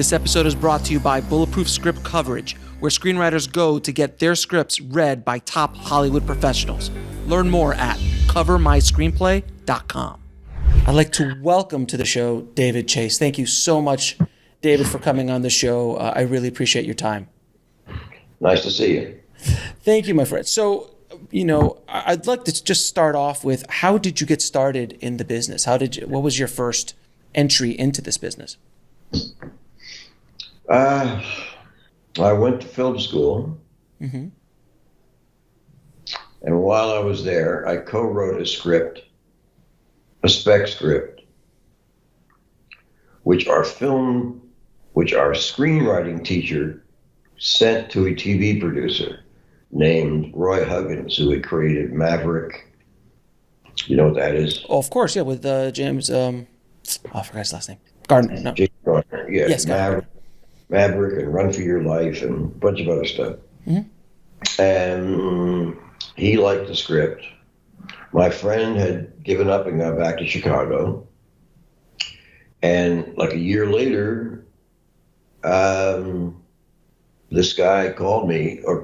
This episode is brought to you by Bulletproof Script Coverage, where screenwriters go to get their scripts read by top Hollywood professionals. Learn more at covermyscreenplay.com. I'd like to welcome to the show David Chase. Thank you so much, David, for coming on the show. I really appreciate your time. Nice to see you. Thank you, my friend. So, I'd like to just start off with, how did you get started in the business? What was your first entry into this business? I went to film school. Mm-hmm. And while I was there, I co-wrote a spec script, which our screenwriting teacher sent to a TV producer named Roy Huggins, who had created Maverick. You know what that is? Oh, of course, yeah, with James, I forgot his last name. Gardner. No. James Gardner, yeah. Yes, Maverick and Run for Your Life and a bunch of other stuff. Mm-hmm. And he liked the script. My friend had given up and gone back to Chicago. And like a year later, this guy called me, I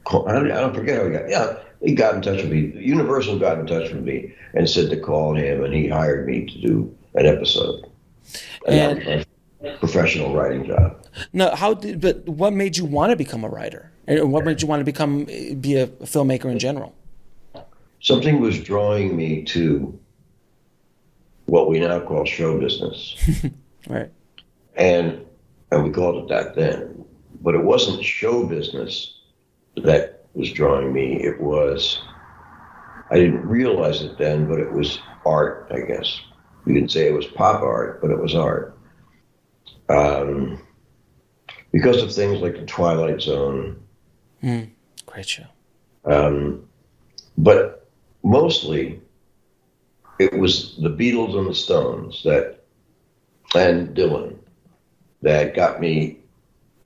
don't forget how he got in touch with me. Universal got in touch with me and said to call him, and he hired me to do an episode. And that was my professional writing job. No, but what made you want to become a writer? And what made you want to be a filmmaker in general? Something was drawing me to what we now call show business. Right. And we called it that then. But it wasn't show business that was drawing me. It was, I didn't realize it then, but it was art, I guess. You can say it was pop art, but it was art. Because of things like The Twilight Zone. Great show. But mostly, it was the Beatles and the Stones and Dylan that got me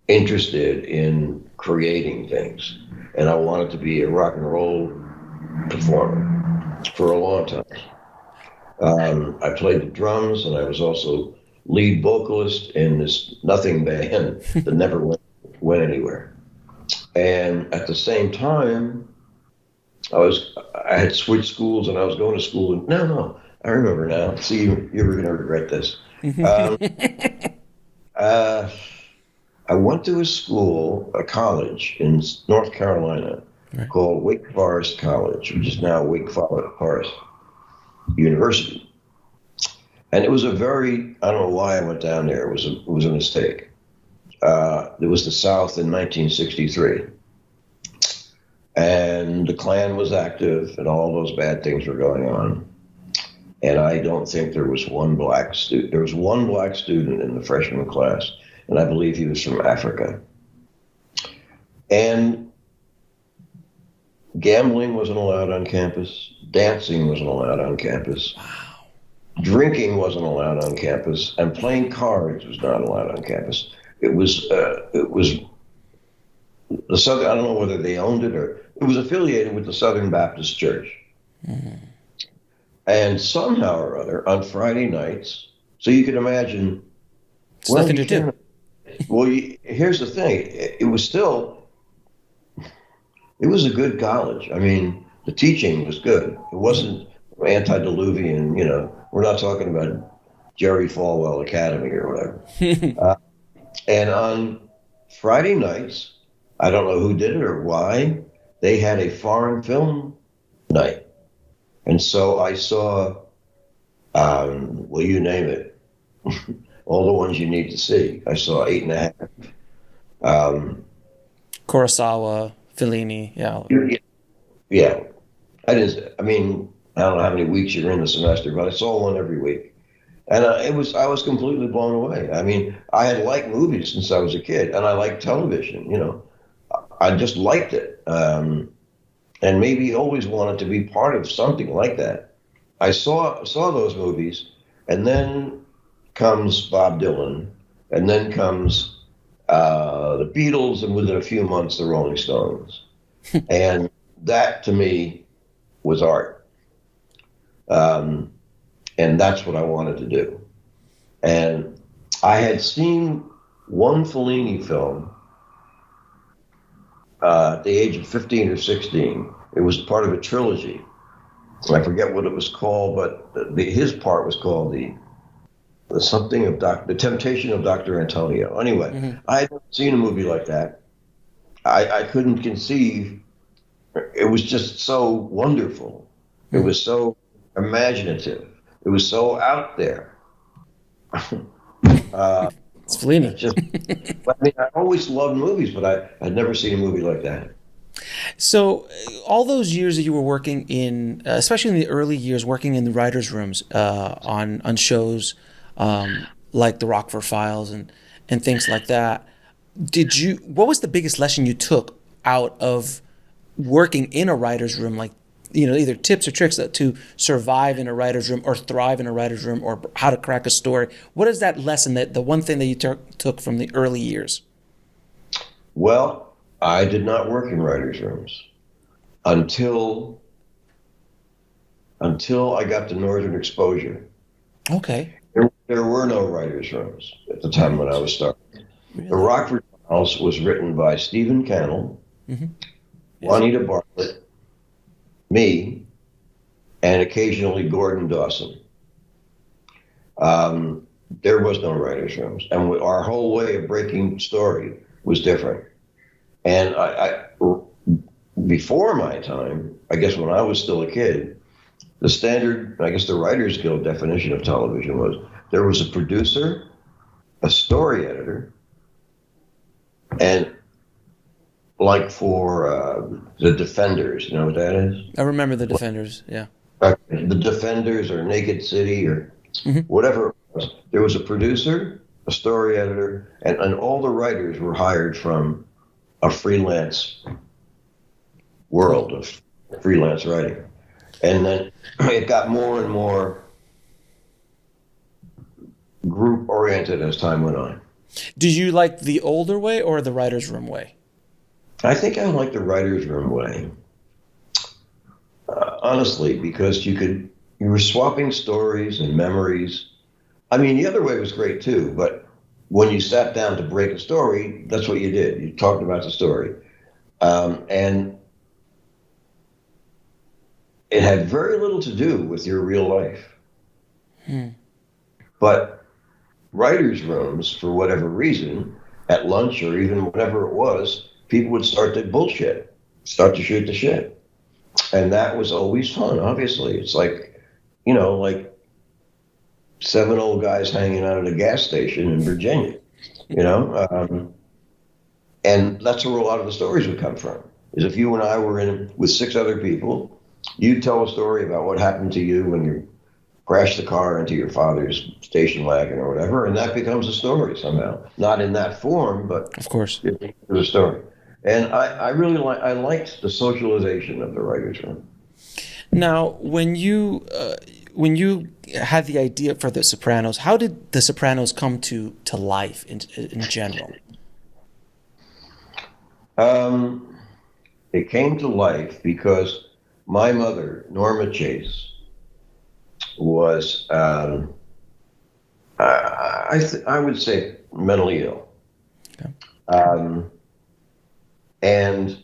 interested in creating things. And I wanted to be a rock and roll performer for a long time. I played the drums, and I was also lead vocalist in this nothing band that never went anywhere. And at the same time, I had switched schools, and I was going to school. And no, I remember now. See, you're going to regret this. I went to a college in North Carolina called Wake Forest College, which is now Wake Forest University. And it was I don't know why I went down there. It was a mistake. It was the South in 1963. And the Klan was active, and all those bad things were going on. And I don't think there was one black student. There was one black student in the freshman class, and I believe he was from Africa. And gambling wasn't allowed on campus. Dancing wasn't allowed on campus. Wow. Drinking wasn't allowed on campus, and playing cards was not allowed on campus. It was the Southern, I don't know whether they owned it or it was affiliated with the Southern Baptist Church. Mm-hmm. And somehow or other, on Friday nights, so you can imagine. It's nothing to do. Well, here's the thing. It was a good college. I mean, the teaching was good. It wasn't antediluvian, we're not talking about Jerry Falwell Academy or whatever. And on Friday nights, I don't know who did it or why, they had a foreign film night. And so I saw, you name it, all the ones you need to see. I saw 8.5. Kurosawa, Fellini, yeah. Yeah. I don't know how many weeks you're in the semester, but I saw one every week. And I was completely blown away. I mean, I had liked movies since I was a kid, and I liked television, I just liked it. And maybe always wanted to be part of something like that. I saw those movies, and then comes Bob Dylan, and then comes the Beatles, and within a few months, the Rolling Stones. And that, to me, was art. And that's what I wanted to do. And I had seen one Fellini film at the age of 15 or 16. It was part of a trilogy. I forget what it was called, but his part was called the Temptation of Dr. Antonio. Anyway, I had never seen a movie like that. I couldn't conceive. It was just so wonderful. It was so imaginative. It was so out there. It's Fellini. I always loved movies, but I'd never seen a movie like that. So all those years that you were working in, especially in the early years, working in the writers' rooms on shows like the Rockford Files and things like that, what was the biggest lesson you took out of working in a writer's room, like, either tips or tricks to survive in a writer's room or thrive in a writer's room, or how to crack a story? What is that lesson, the one thing that you took from the early years? Well, I did not work in writers' rooms until I got to Northern Exposure. Okay. There were no writers' rooms at the time when I was starting. Really? The Rockford Files was written by Stephen Cannell, Juanita Bartlett, me, and occasionally Gordon Dawson. There was no writers' rooms, and our whole way of breaking story was different. And I before my time, I guess when I was still a kid, the standard, I guess the Writers Guild definition of television was there was a producer, a story editor, and like for the Defenders, you know what that is? I remember the Defenders, yeah. The Defenders or Naked City or whatever it was. There was a producer, a story editor, and all the writers were hired from a freelance world of freelance writing. And then it got more and more group oriented as time went on. Did you like the older way or the writer's room way? I think I like the writer's room way. Honestly, because you were swapping stories and memories. I mean, the other way was great too, but when you sat down to break a story, that's what you did. You talked about the story. And it had very little to do with your real life. But writers' rooms, for whatever reason, at lunch or even whatever it was, people would start to bullshit, start to shoot the shit. And that was always fun, obviously. It's like, like 7 old guys hanging out at a gas station in Virginia, and that's where a lot of the stories would come from, is if you and I were in with 6 other people, you'd tell a story about what happened to you when you crashed the car into your father's station wagon or whatever, and that becomes a story somehow. Not in that form, but of course, it's a story. And I really liked the socialization of the writer's room. Now, when you had the idea for The Sopranos, how did The Sopranos come to life in general? It came to life because my mother, Norma Chase, was, I would say, mentally ill. Okay. And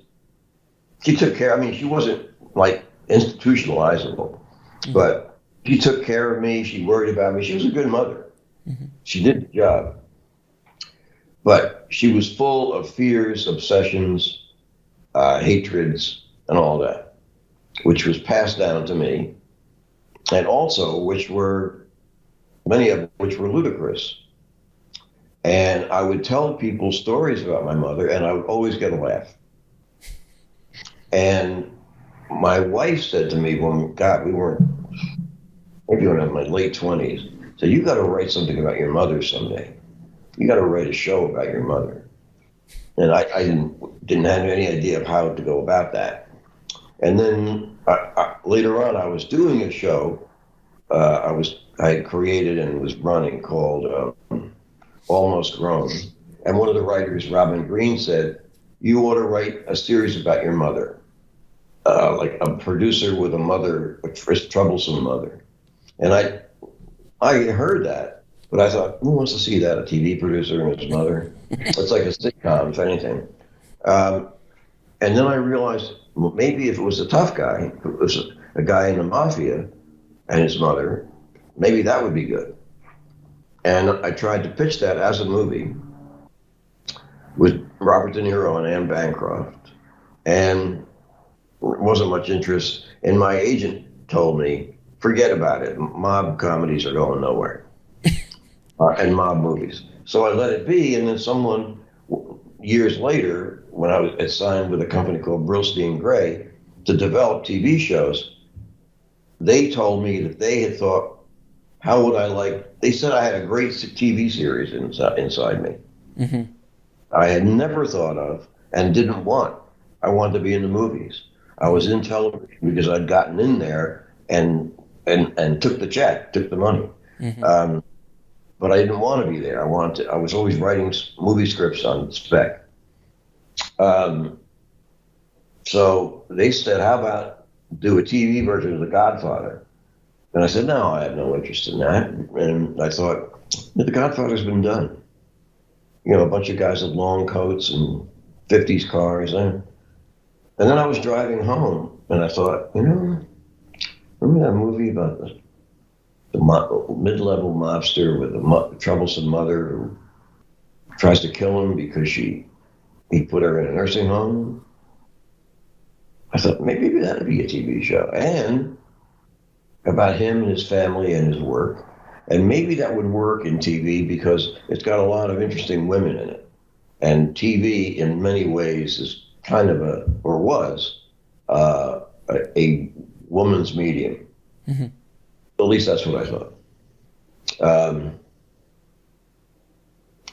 she took care, she wasn't like institutionalizable, but she took care of me. She worried about me. She was a good mother. She did the job. But she was full of fears, obsessions, hatreds, and all that, which was passed down to me, and also many of which were ludicrous. And I would tell people stories about my mother, and I would always get a laugh. And my wife said to me we weren't, maybe when I was in my late 20s, said, you got to write something about your mother someday. You got to write a show about your mother. And I didn't have any idea of how to go about that. And then later on, I was doing a show I had created and was running called Almost Grown. And one of the writers, Robin Green, said, you ought to write a series about your mother, like a producer with a troublesome mother. And I heard that, But I thought, who wants to see that? A TV producer and his mother? It's like a sitcom, if anything. Um, and then I realized, well, maybe if it was a tough guy, if it was a guy in the mafia and his mother, maybe that would be good. And I tried to pitch that as a movie with Robert De Niro and Anne Bancroft. And wasn't much interest. And my agent told me, forget about it. Mob comedies are going nowhere. And mob movies. So I let it be. And then someone, years later, when I was signed with a company called Brillstein Gray to develop TV shows, they told me that they had thought, how would I like, they said I had a great TV series inside me. Mm-hmm. I had never thought of and didn't want. I wanted to be in the movies. I was in television because I'd gotten in there and took the check, took the money. Mm-hmm. But I didn't want to be there. I was always writing movie scripts on spec. So they said, how about do a TV version of The Godfather? And I said, no, I have no interest in that. And I thought, The Godfather's been done. You know, a bunch of guys with long coats and 50s cars. And then I was driving home and I thought, you know, remember that movie about the mid-level mobster with a troublesome mother who tries to kill him because he put her in a nursing home? I thought maybe that'd be a TV show, and about him and his family and his work. And maybe that would work in TV because it's got a lot of interesting women in it. And TV in many ways is kind of was a woman's medium. Mm-hmm. At least that's what I thought.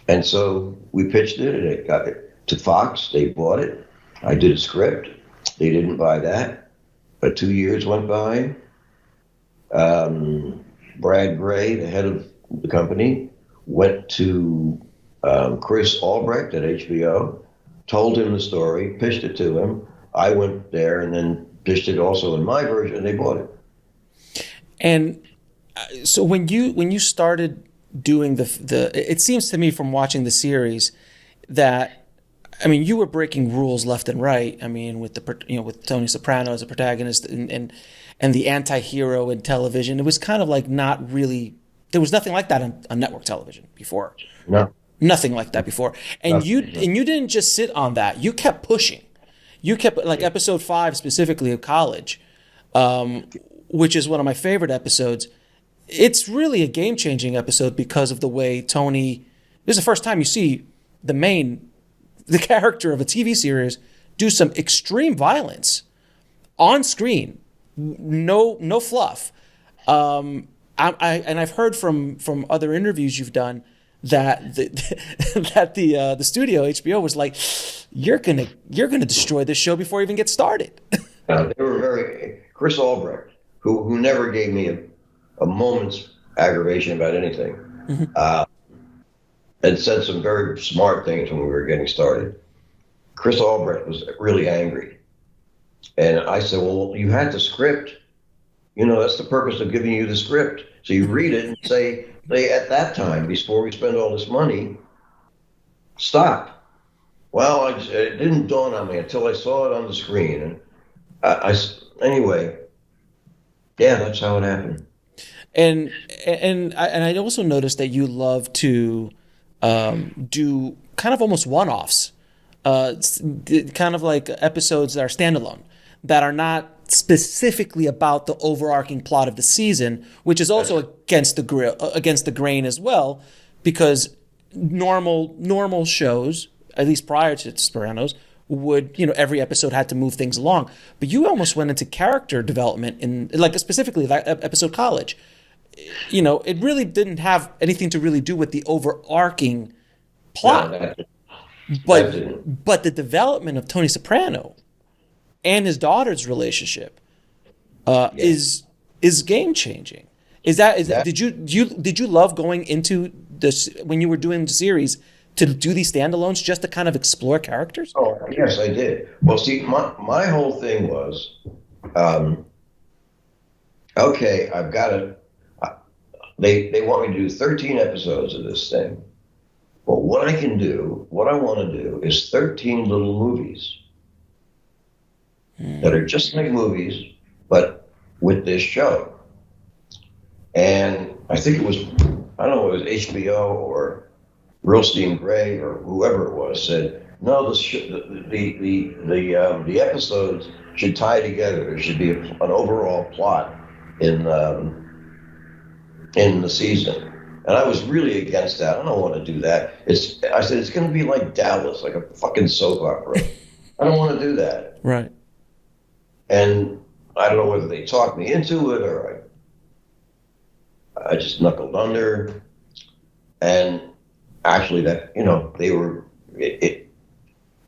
And so we pitched it, and it got to Fox. They bought it. I did a script. They didn't buy that. But 2 years went by. Brad Gray, the head of the company, went to Chris Albrecht at HBO, told him the story, pitched it to him. I went there and then pitched it also in my version, and they bought it. And so when you started doing it seems to me from watching the series that, I mean, you were breaking rules left and right. I mean, with with Tony Soprano as a protagonist and the anti-hero in television, it was kind of like not really. There was nothing like that on network television before. No, nothing like that before. And you didn't just sit on that. You kept pushing. You kept, like, episode 5 specifically of College, which is one of my favorite episodes. It's really a game-changing episode because of the way Tony. This is the first time you see the character of a TV series do some extreme violence on screen. No fluff. I've heard from other interviews you've done that the studio HBO was like, you're gonna destroy this show before it even gets started. They were Chris Albrecht, who never gave me a moment's aggravation about anything. Mm-hmm. And said some very smart things when we were getting started. Chris Albrecht was really angry. And I said, well, you had the script. You know, that's the purpose of giving you the script. So you read it and say at that time, before we spend all this money, stop. Well, it didn't dawn on me until I saw it on the screen. And anyway, yeah, that's how it happened. And I also noticed that you love to do kind of almost one-offs, kind of like episodes that are standalone, that are not specifically about the overarching plot of the season, which is also against the grain as well, because normal shows, at least prior to Sopranos, would, every episode had to move things along. But you almost went into character development in, like, specifically that episode College. It really didn't have anything to really do with the overarching plot. No, but the development of Tony Soprano and his daughter's relationship is game changing. Did you love going into this when you were doing the series to do these standalones just to kind of explore characters? Oh, yes, I did. Well, see, my whole thing was, okay, I've got they want me to do 13 episodes of this thing. Well, what I want to do is 13 little movies that are just like movies, but with this show. And I think it was, I don't know, it was HBO or Realstein Gray or whoever it was said, no, the episodes should tie together. There should be an overall plot in the season. And I was really against that. I don't want to do that. I said, it's going to be like Dallas, like a fucking soap opera. I don't want to do that. Right. And I don't know whether they talked me into it or I just knuckled under. And actually that, they were,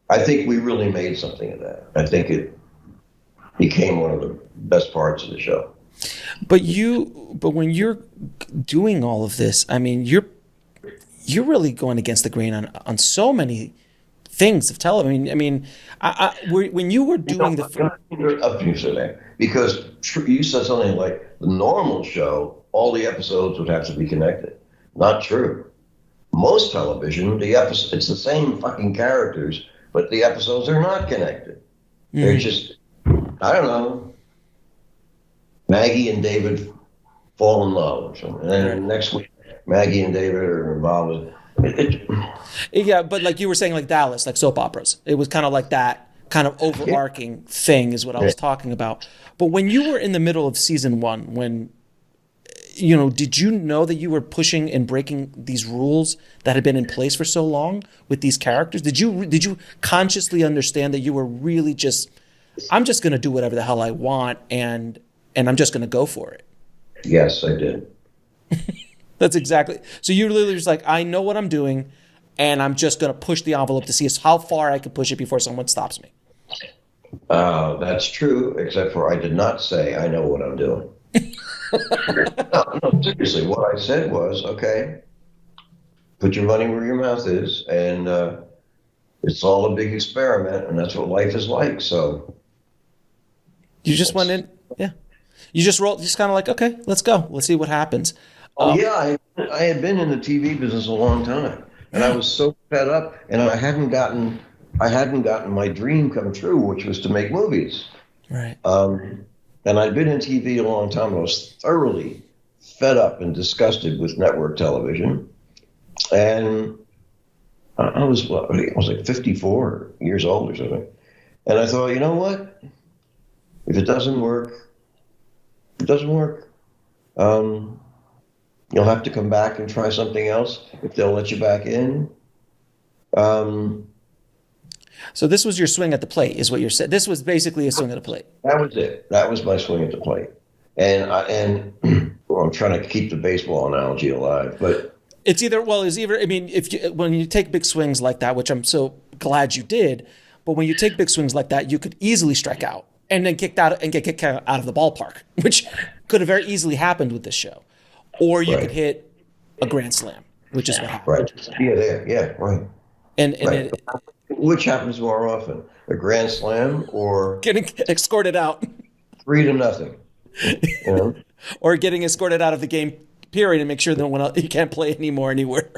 I think we really made something of that. I think it became one of the best parts of the show. But when you're doing all of this, I mean, you're really going against the grain on so many things of television. I mean, when you were doing because you said something like the normal show, all the episodes would have to be connected. Not true. Most television, it's the same fucking characters, but the episodes are not connected. Mm-hmm. They're just, I don't know. Maggie and David fall in love or something. And then next week, Maggie and David are involved. Yeah, but like you were saying, like Dallas, like soap operas. It was kind of like that kind of overarching thing is what I was talking about. But when you were in the middle of season 1, when, did you know that you were pushing and breaking these rules that had been in place for so long with these characters? Did you consciously understand that you were really I'm just going to do whatever the hell I want and I'm just going to go for it? Yes, I did. That's exactly. So you're literally just like, I know what I'm doing, and I'm just going to push the envelope to see how far I can push it before someone stops me. That's true, except for I did not say I know what I'm doing. No, seriously, what I said was, okay, put your money where your mouth is, and it's all a big experiment, and that's what life is like. So you just went in, yeah. You just rolled, just kind of like, okay, let's go. Let's see what happens. Yeah, I had been in the TV business a long time, and I was so fed up, and I hadn't gotten my dream come true, which was to make movies. Right. And I'd been in TV a long time. I was thoroughly fed up and disgusted with network television, and I was like 54 years old or something, and I thought, you know what? If it doesn't work, it doesn't work. You'll have to come back and try something else if they'll let you back in. So this was your swing at the plate, is what you're saying. This was basically a swing at the plate. That was it. That was my swing at the plate. And I'm trying to keep the baseball analogy alive, but it's either. I mean, when you take big swings like that, which I'm so glad you did, but when you take big swings like that, you could easily strike out and then get kicked out of the ballpark, which could have very easily happened with this show. Or you could hit a grand slam, which is what happened. Right. Yeah, right. And right. Which happens more often, a grand slam or getting escorted out 3-0. Or getting escorted out of the game period and make sure that you can't play anymore anywhere.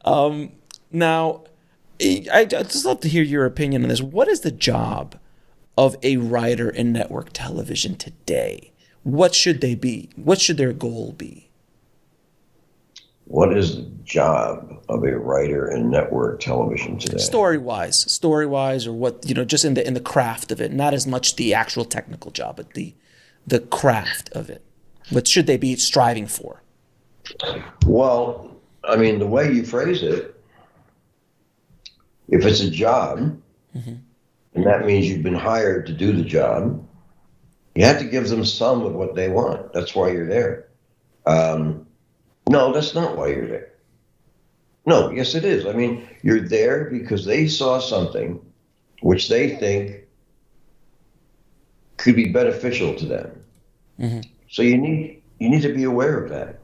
Now, I'd just love to hear your opinion on this. What is the job of a writer in network television today? What should they be? What should their goal be? What is the job of a writer in network television today? Story-wise, or what, just in the craft of it, not as much the actual technical job, but the craft of it. What should they be striving for? Well, I mean, the way you phrase it, if it's a job, and that means you've been hired to do the job, you have to give them some of what they want. That's why you're there. No, that's not why you're there. No, yes, it is. I mean, you're there because they saw something which they think could be beneficial to them. Mm-hmm. So you need to be aware of that.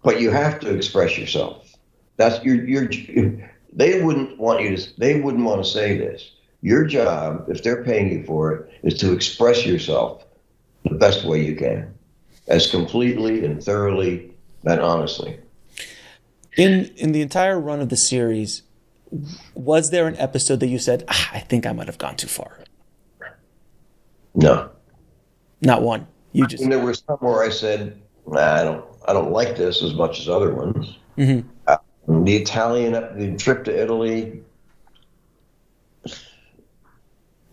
But you have to express yourself. That's they wouldn't want to say this. Your job, if they're paying you for it, is to express yourself the best way you can. as completely and thoroughly and honestly. In the entire run of the series, was there an episode that you said, I think I might have gone too far? No. Not one. You just. And there was some where I said, I don't like this as much as other ones. Mm-hmm. The trip to Italy,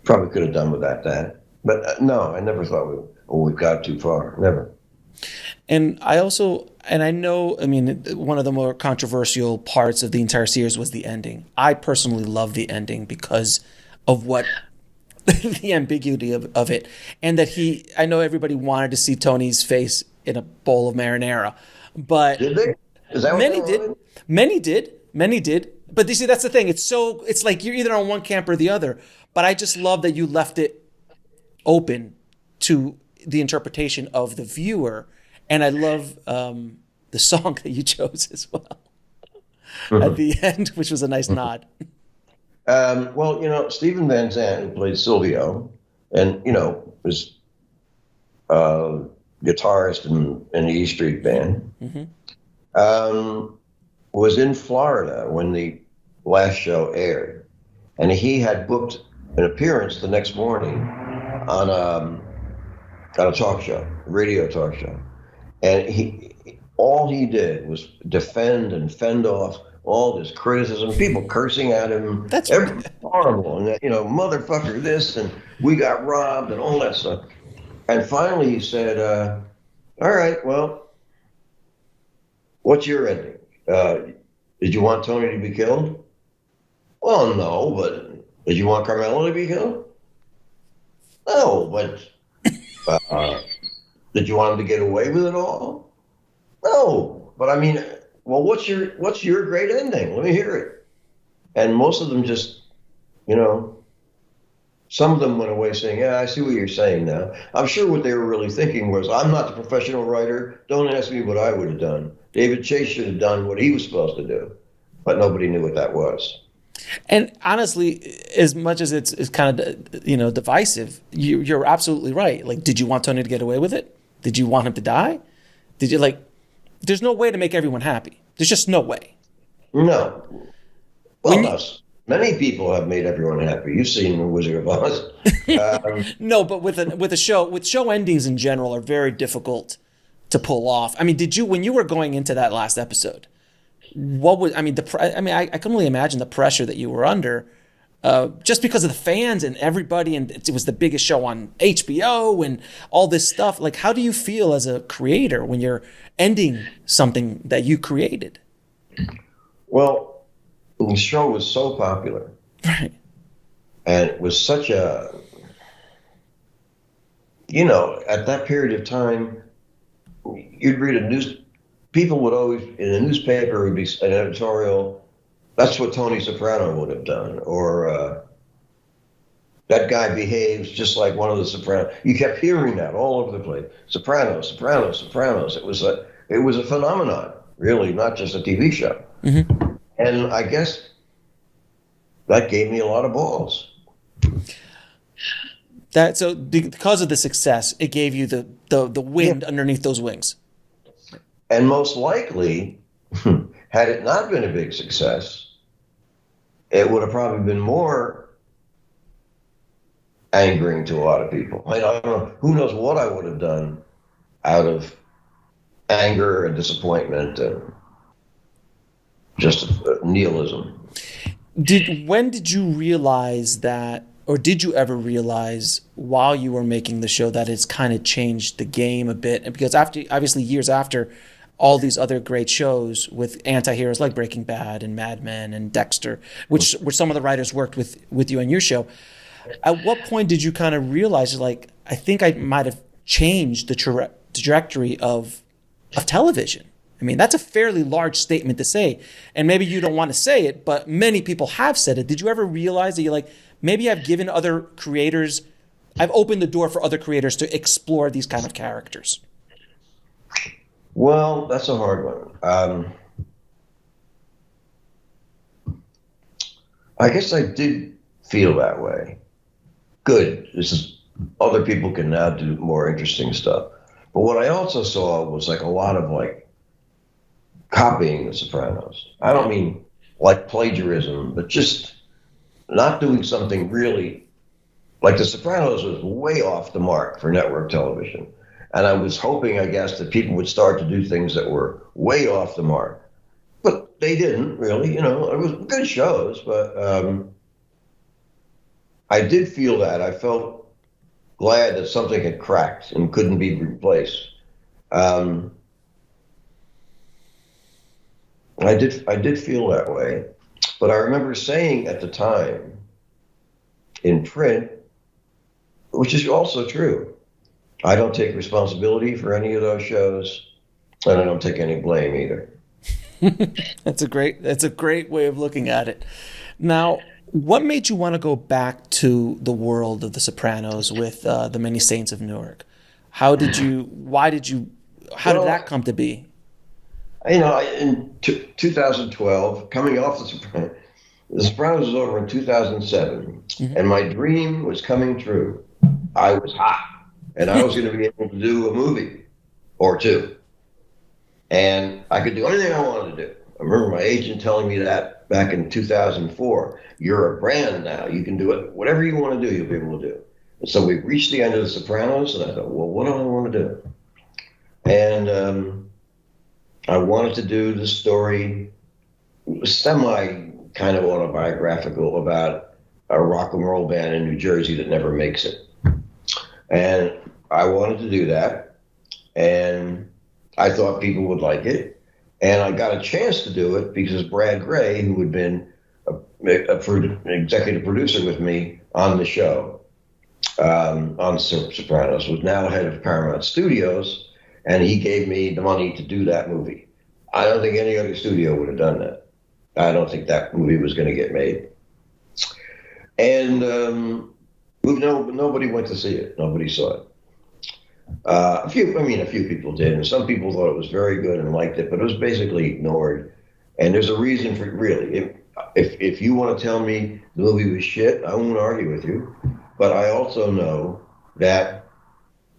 probably could have done without that. But no, I never thought we got too far. Never. And I know, I mean, one of the more controversial parts of the entire series was the ending. I personally love the ending because of what the ambiguity of it. And that I know everybody wanted to see Tony's face in a bowl of marinara, but did they? Is that many what did. Wanted? Many did. But you see, that's the thing. It's like you're either on one camp or the other. But I just love that you left it open to the interpretation of the viewer. And I love the song that you chose as well at the end, which was a nice nod. Well, Stephen Van Zandt, who played Silvio, and, was guitarist in the E Street Band, was in Florida when the last show aired. And he had booked an appearance the next morning on a talk show, a radio talk show. And all he did was defend and fend off all this criticism, people cursing at him. That's horrible. And, motherfucker this, and we got robbed and all that stuff. And finally he said, all right, well, what's your ending? Did you want Tony to be killed? Well, no, but did you want Carmelo to be killed? No, but did you want him to get away with it all? No, but I mean, well, what's your great ending? Let me hear it. And most of them just, some of them went away saying, yeah, I see what you're saying now. I'm sure what they were really thinking was, I'm not the professional writer. Don't ask me what I would have done. David Chase should have done what he was supposed to do. But nobody knew what that was. And honestly, as much as it's kind of, divisive, you're absolutely right. Like, did you want Tony to get away with it? Did you want him to die? Did you there's no way to make everyone happy. There's just no way. No. Well, many people have made everyone happy. You've seen The Wizard of Oz. No, but with show endings in general are very difficult to pull off. I mean, when you were going into that last episode, I can only imagine the pressure that you were under, just because of the fans and everybody, and it was the biggest show on HBO and all this stuff. Like, how do you feel as a creator when you're ending something that you created? Well, the show was so popular, right? And it was such a, at that period of time, you'd read people would always, in a newspaper, would be an editorial, that's what Tony Soprano would have done, or that guy behaves just like one of the Sopranos. You kept hearing that all over the place. Sopranos, Sopranos, Sopranos. It was a phenomenon, really, not just a TV show. Mm-hmm. And I guess that gave me a lot of balls. So because of the success, it gave you the wind underneath those wings. And most likely, had it not been a big success, it would have probably been more angering to a lot of people. I don't know. Who knows what I would have done out of anger and disappointment and just nihilism. When did you realize that, or did you ever realize while you were making the show that it's kind of changed the game a bit? Because obviously years after, all these other great shows with anti-heroes like Breaking Bad and Mad Men and Dexter, which some of the writers worked with you on your show. At what point did you kind of realize, like, I think I might have changed the trajectory of television? I mean, that's a fairly large statement to say, and maybe you don't want to say it, but many people have said it. Did you ever realize that you're like, maybe I've given other creators, I've opened the door for other creators to explore these kind of characters? Well, that's a hard one. I guess I did feel that way. Good. Other people can now do more interesting stuff. But what I also saw was like a lot of like copying The Sopranos. I don't mean like plagiarism, but just not doing something really like The Sopranos was way off the mark for network television. And I was hoping, I guess, that people would start to do things that were way off the mark. But they didn't really, it was good shows, but I did feel that. I felt glad that something had cracked and couldn't be replaced. Um, I did feel that way. But I remember saying at the time in print, which is also true, I don't take responsibility for any of those shows, and I don't take any blame either. That's a great way of looking at it. Now, what made you want to go back to the world of The Sopranos with the Many Saints of Newark? How did Well, that come to be? in 2012, coming off The Sopranos was over in 2007, Hmm. and my dream was coming true. I was hot, and I was going to be able to do a movie or two, and I could do anything I wanted to do. I remember my agent telling me that back in 2004. You're a brand now. You can do it. Whatever you want to do, you'll be able to do. And so we reached the end of The Sopranos, and I thought, well, what do I want to do? And I wanted to do the story, semi kind of autobiographical about a rock and roll band in New Jersey that never makes it. And I wanted to do that. And I thought people would like it. And I got a chance to do it because Brad Gray, who had been an executive producer with me on the show, on Sopranos, was now head of Paramount Studios, and he gave me the money to do that movie. I don't think any other studio would have done that. I don't think that movie was going to get made. And nobody went to see it. Nobody saw it. A few people did, and some people thought it was very good and liked it, but it was basically ignored. And there's a reason for it, really. If you want to tell me the movie was shit, I won't argue with you. But I also know that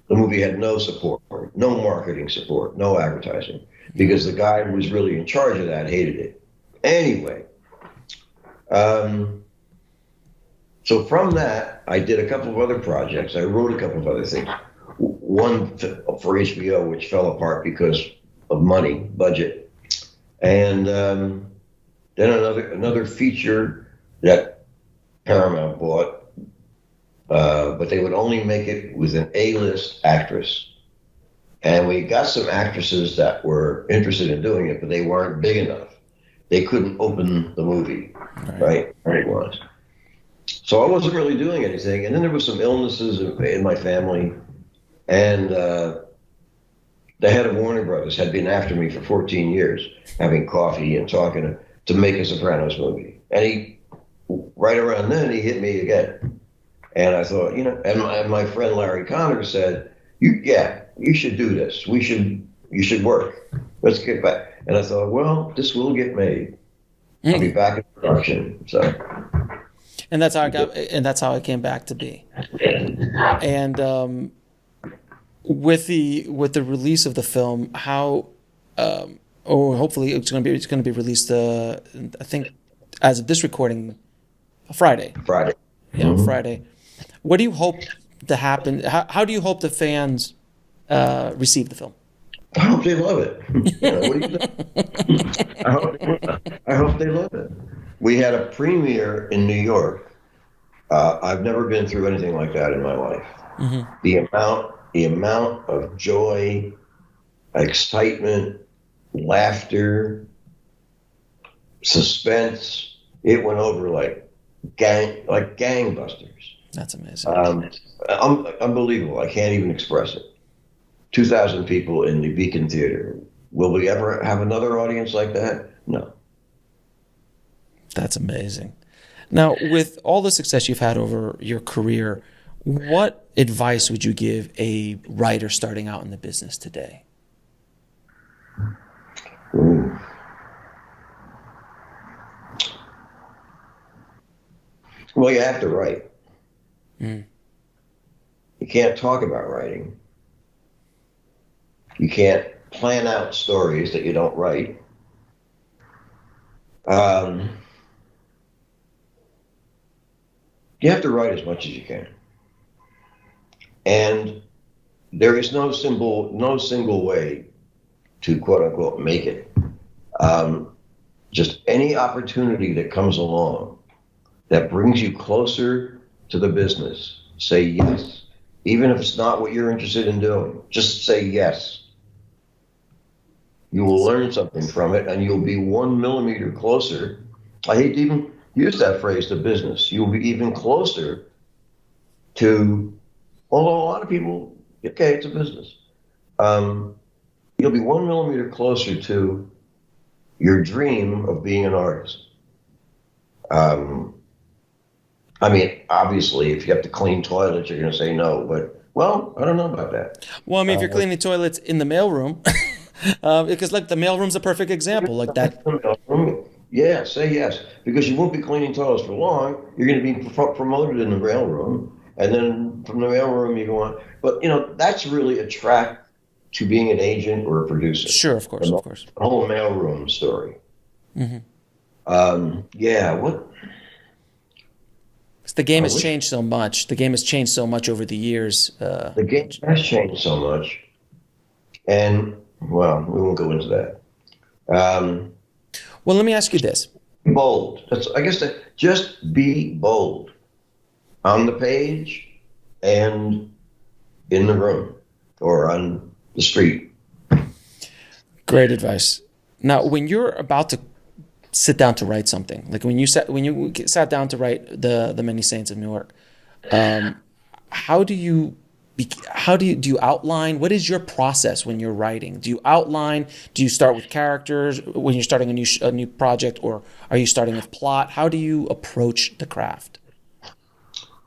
the movie had no support, no marketing support, no advertising, because the guy who was really in charge of that hated it. Anyway, so from that, I did a couple of other projects. I wrote a couple of other things. One for HBO, which fell apart because of money, budget, and then another feature that Paramount bought, but they would only make it with an A-list actress. And we got some actresses that were interested in doing it, but they weren't big enough. They couldn't open the movie, right? It was. So I wasn't really doing anything. And then there was some illnesses in my family. And the head of Warner Brothers had been after me for 14 years, having coffee and talking to make a Sopranos movie. And right around then, he hit me again. And I thought, and my friend Larry Connor said, you should do this. You should work. Let's get back. And I thought, well, this will get made. I'll be back in production. So. And that's how it came back to be. And with the release of the film, how or hopefully it's going to be released. I think as of this recording, Friday. Yeah, Mm-hmm. Friday. What do you hope to happen? How do you hope the fans receive the film? I hope they love it. What do you think? I hope they love it. We had a premiere in New York. I've never been through anything like that in my life. Mm-hmm. The amount of joy, excitement, laughter, suspense, it went over like gangbusters. That's amazing. Unbelievable. I can't even express it. 2,000 people in the Beacon Theater. Will we ever have another audience like that? No. That's amazing. Now, with all the success you've had over your career, what advice would you give a writer starting out in the business today? Ooh. Well, you have to write. You can't talk about writing. You can't plan out stories that you don't write. Um, you have to write as much as you can. And there is no single way to quote unquote make it. Just any opportunity that comes along that brings you closer to the business, say yes. Even if it's not what you're interested in doing, just say yes. You will learn something from it, and you'll be 1 millimeter closer. I hate to even use that phrase to business. You'll be even closer to, although a lot of people, okay, it's a business. You'll be 1 millimeter closer to your dream of being an artist. I mean, obviously, if you have to clean toilets, you're going to say no. But, well, I don't know about that. Well, I mean, if you're cleaning toilets in the mailroom, because like the mailroom's a perfect example, like that. Yeah, say yes. Because you won't be cleaning toilets for long. You're going to be promoted in the mailroom. And then from the mailroom, you go on. But, that's really a track to being an agent or a producer. Sure, of course, of course. The whole mailroom story. Yeah, what? The game has changed so much. The game has changed so much over the years. The game has changed so much. And, well, we won't go into that. Well, let me ask you this. Bold. I guess just be bold on the page and in the room or on the street. Great advice. Now, when you're about to sit down to write something, like when you sat down to write the Many Saints of Newark, how do you outline? What is your process when you're writing? Do you outline? Do you start with characters when you're starting a new project, or are you starting with plot? How do you approach the craft?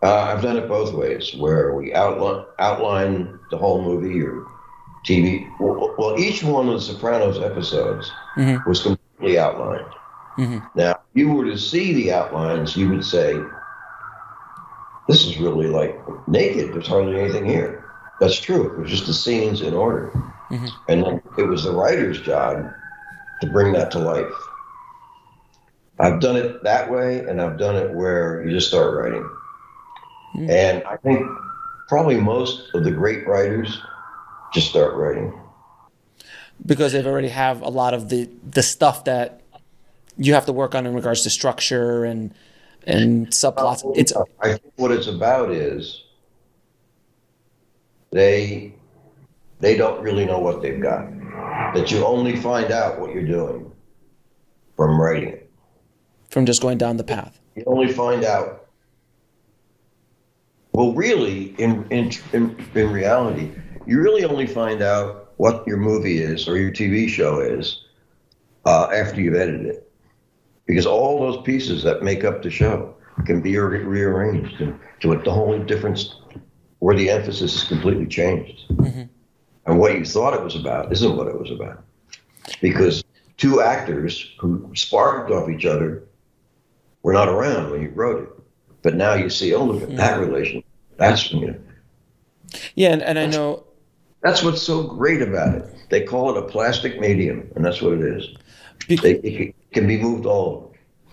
I've done it both ways, where we outline the whole movie or TV. Well, each one of the Sopranos episodes was completely outlined. Now, if you were to see the outlines, you would say, this is really like naked. There's hardly anything here. That's true. It was just the scenes in order. And then it was the writer's job to bring that to life. I've done it that way, and I've done it where you just start writing. And I think probably most of the great writers just start writing. Because they've already have a lot of the stuff that you have to work on in regards to structure and subplots. I think what it's about is they don't really know what they've got. That you only find out what you're doing from writing it. From just going down the path. You only find out. Well, really, in reality, you really only find out what your movie is or your TV show is after you've edited it. Because all those pieces that make up the show can be rearranged to a wholly different, where the emphasis is completely changed. And what you thought it was about isn't what it was about. Because two actors who sparked off each other were not around when you wrote it. But now you see, oh, look at that relation. That's, Yeah, and I know. That's what's so great about it. They call it a plastic medium, and that's what it is. It can be moved all over.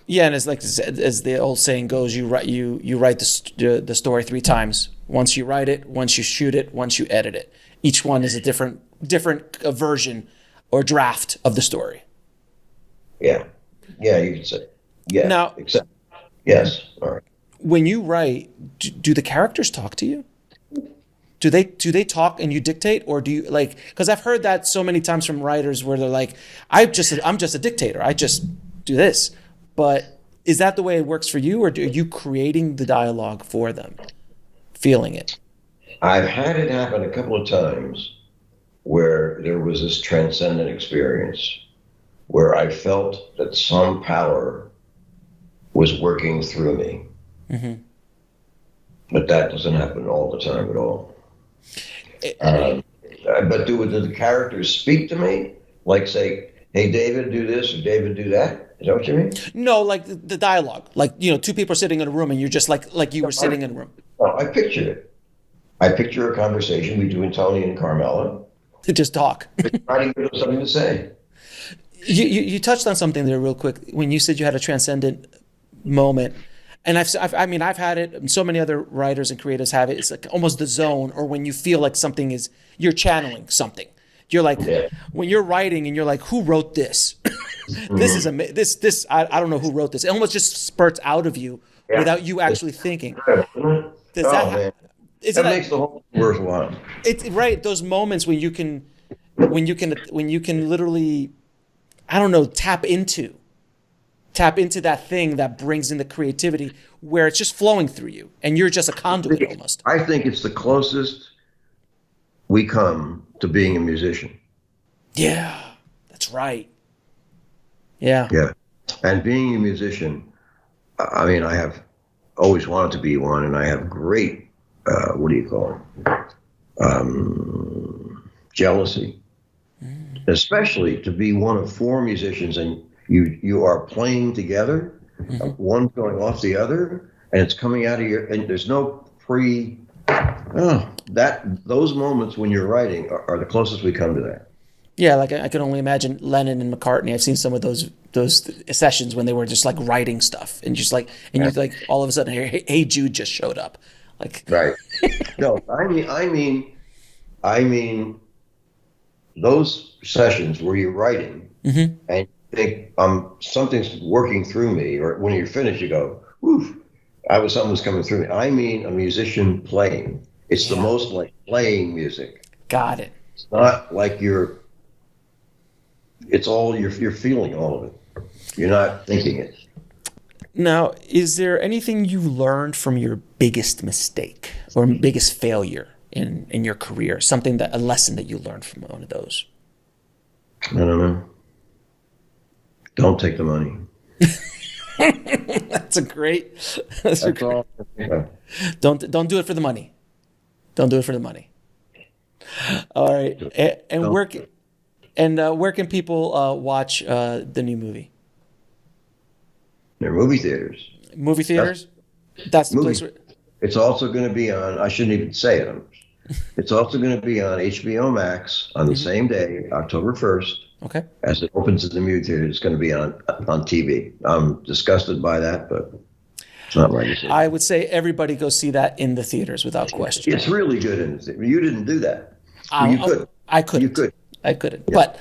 Yeah, and it's like as the old saying goes, you write the story 3 times. Once you write it, once you shoot it, once you edit it. Each one is a different version or draft of the story. Yeah, you could say. Yeah. Now, yes. All right. When you write, do the characters talk to you? Do they talk and you dictate, or do you like? Because I've heard that so many times from writers where they're like, I'm just a dictator. I just do this. But is that the way it works for you, or are you creating the dialogue for them, feeling it? I've had it happen a couple of times where there was this transcendent experience where I felt that some power was working through me. But that doesn't happen all the time at all. But do the characters speak to me? Like say, hey, David, do this, or David, do that? Is that what you mean? No, like the dialogue. Like, 2 people are sitting in a room and you're just like you were sitting in a room. No, I picture it. I picture a conversation between Tony and Carmela, To just talk. Trying to give them something to say. You touched on something there real quick when you said you had a transcendent moment. And I've had it, and so many other writers and creatives have it. It's like almost the zone, or when you feel like something is, you're channeling something. You're like, when you're writing and you're like, who wrote this? This is this. I don't know who wrote this. It almost just spurts out of you without you actually thinking. Does that makes the whole worthwhile. It's right. Those moments when you can literally, I don't know, tap into that thing that brings in the creativity where it's just flowing through you and you're just a conduit almost. I think it's the closest we come to being a musician. Yeah, that's right. Yeah. Yeah. And being a musician, I mean, I have always wanted to be one, and I have great, what do you call it? Jealousy. Especially to be one of four musicians and you are playing together, one going off the other, and it's coming out of your, and there's no those moments when you're writing are the closest we come to that. Yeah, like I can only imagine Lennon and McCartney. I've seen some of those sessions when they were just like writing stuff and just like, and you like all of a sudden, hey Jude just showed up. Like, right. No, I mean those sessions where you're writing and you think something's working through me, or when you're finished you go, whew, something's coming through me. I mean a musician playing. It's the most like playing music. Got it. It's not like it's all you're feeling all of it. You're not thinking it. Now, is there anything you learned from your biggest mistake or biggest failure in your career? A lesson that you learned from one of those? I don't know. Don't take the money. That's great. All. Yeah. Don't do it for the money. Don't do it for the money. All right. And where can people watch the new movie? They're movie theaters. Movie theaters? That's the place where... It's also going to be on, I shouldn't even say it. It's also going to be on HBO Max on the same day, October 1st. Okay. As it opens in the movie theater, it's going to be on TV. I'm disgusted by that, but it's not my decision. I would say everybody go see that in the theaters without question. It's really good in the theater. You didn't do that. You could. I couldn't. You could. I couldn't. Yeah,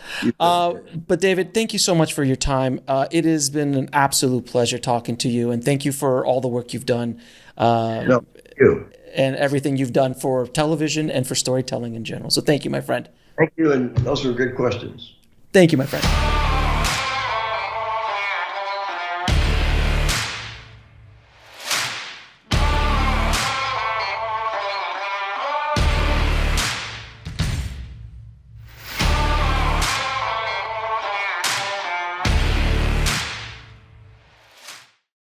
but David, thank you so much for your time. It has been an absolute pleasure talking to you, and thank you for all the work you've done. No, thank you. And everything you've done for television and for storytelling in general. So thank you, my friend. Thank you, and those were good questions. Thank you, my friend.